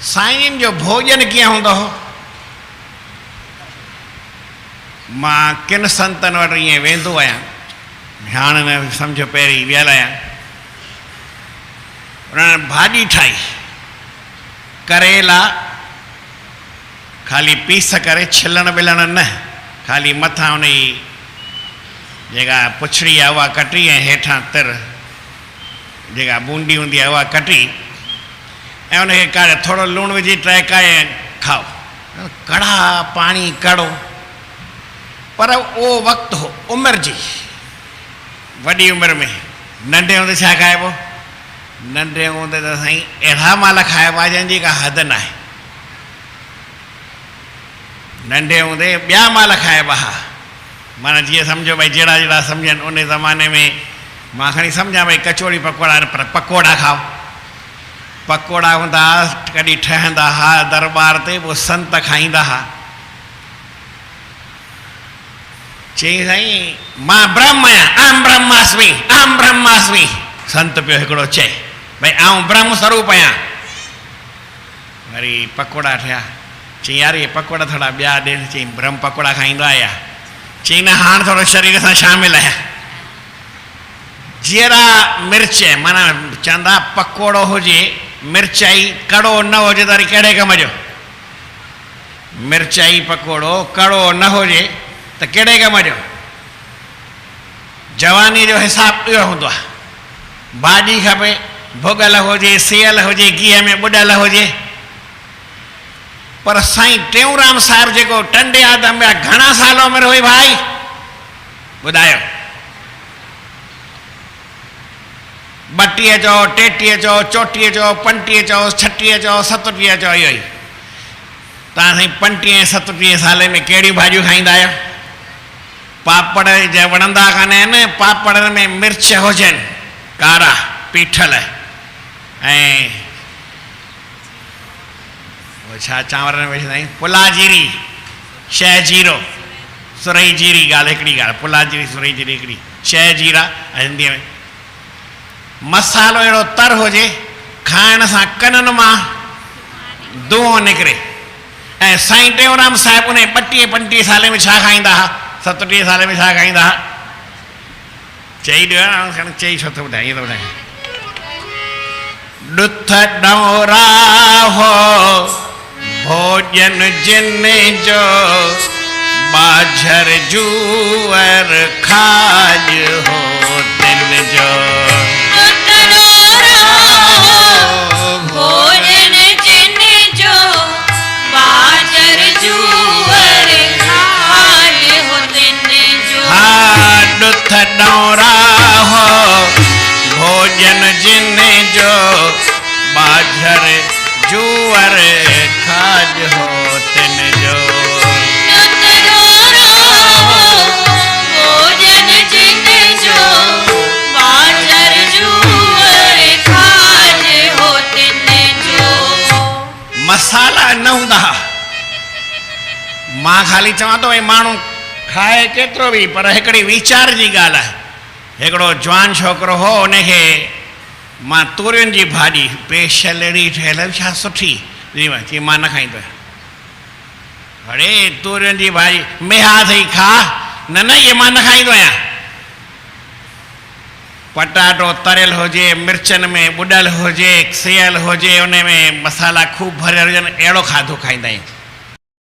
साईं जो भोजन कीअं हूंदो हो। मां किन संतनि वटि ईअं वेंदो आहियां, हाणे न सम्झो पहिरीं वियल आहियां, उन्हनि भाॼी ठाही, करेला खाली पीस करे, छिलण विलण न, खाली मथां उन जी जेका पुछड़ी आहे उहा कटी ऐं हेठां तिर जेका बूंदी हूंदी आहे उहा कटी ऐं उनखे काढ़े थोरो लूणु विझी टहिकाए खाओ। कड़ा पाणी कड़ो, पर उहो वक़्तु हो उमिरि जी, वॾी उमिरि में। नंढे हूंदे छा खाइबो? नंढे हूंदे त साईं अहिड़ा माल खाइबा जंहिंजी का हद न आहे। नंढे हूंदे ॿिया माल खाइबा हा, माना जीअं सम्झो भई जहिड़ा जहिड़ा सम्झनि। उन ज़माने में मां खणी सम्झां भई कचौड़ी पकोड़ा, पर पकोड़ा खाओ। पकोड़ा हूंदा कॾहिं ठहंदा हा दरबार ते, पोइ संत खाईंदा हा। चई साईं मां ब्रह्म आहियां, अहम ब्रह्मास्मि, अहम ब्रह्मास्मि। संत पियो हिकिड़ो चए भई आउं ब्रह्म स्वरूप आहियां। वरी पकोड़ा ठहिया। चई यार इहे पकोड़ा थोरा ॿिया ॾे। चई ब्रह्म पकोड़ा खाईंदो आहे या? चई न हाणे थोरो शरीर सां शामिल आहियां। जीरा मिर्च, माना चवंदा पकोड़ो हुजे मिर्चाई कड़ो न हुजे त वरी कहिड़े कम जो? मिर्चाई पकोड़ो कड़ो न हुजे त कहिड़े कम जो? जवानी जो हिसाबु इहो हूंदो आहे। भाॼी खपे भुॻल हुजे, सियल हुजे, गिह में ॿुॾल हुजे। पर साईं टेऊंराम साहिब जेको टंडे आदम में घणा साल उमिरि हुई भाई ॿुधायो? 32 चओ, 33 चओ, 34 चओ, 35 चओ, 36 चओ, 37 चओ, इहो ई। तव्हां साईं 35 37 साल में कहिड़ियूं भाॼियूं खाईंदा आहियो? पापड़ जा वणंदा कान आहिनि? पापड़नि में मिर्च हुजनि कारा पीठल, ऐं छा चांवर में विझंदा आहियूं? पुला जीरी, शह जीरो, सुरई जीरी। ॻाल्हि हिकिड़ी ॻाल्हि, पुला जीरी सुरई जीरी हिकिड़ी, शह जीरा हिंदीअ में। मसालो अहिड़ो तर हुजे खाइण सां कननि मां धुओं निकिरे। ऐं साईं टेऊंराम साहिब उन 32 साल में छा खाईंदा हुआ? 37 साल में छा खाईंदा हुआ? चई ॾियो, चई छो थो ॿुधाए? ईअं थो ॿुधाए। ॾुथ ॾौरा हो भोजन जिन जो, बाझर जूअर खाज हो दिन जो। भोजन जिन जो, बाझर जूअर खाज हो दिन जो। हाँ ॾुथ ॾौरा हो भोजन जिन जो, बाझर जूअर खाज हो तिन जो। भोजन जिन जो, बाझर जूअर खाज हो तिन जो। मसाला न हूंदा हा। मां खाली चवां थो भई माण्हू खाए केतिरो बि, पर हिकिड़ी वीचार जी ॻाल्हि आहे। हिकिड़ो जवान छोकिरो हो, उनखे मां तूरियुनि जी भाॼी स्पेशल अहिड़ी ठहियल छा सुठी चई मां न खाईंदो आहियां। अड़े तूरियुनि जी भाॼी मेहा अथई खा। न न इहे मां न खाईंदो आहियां। पटाटो तरियल हुजे, मिर्चनि में ॿुॾल हुजे, सियल हुजे, उन में मसाला खूब भरियल हुजनि, अहिड़ो खाधो खाईंदा आहियूं।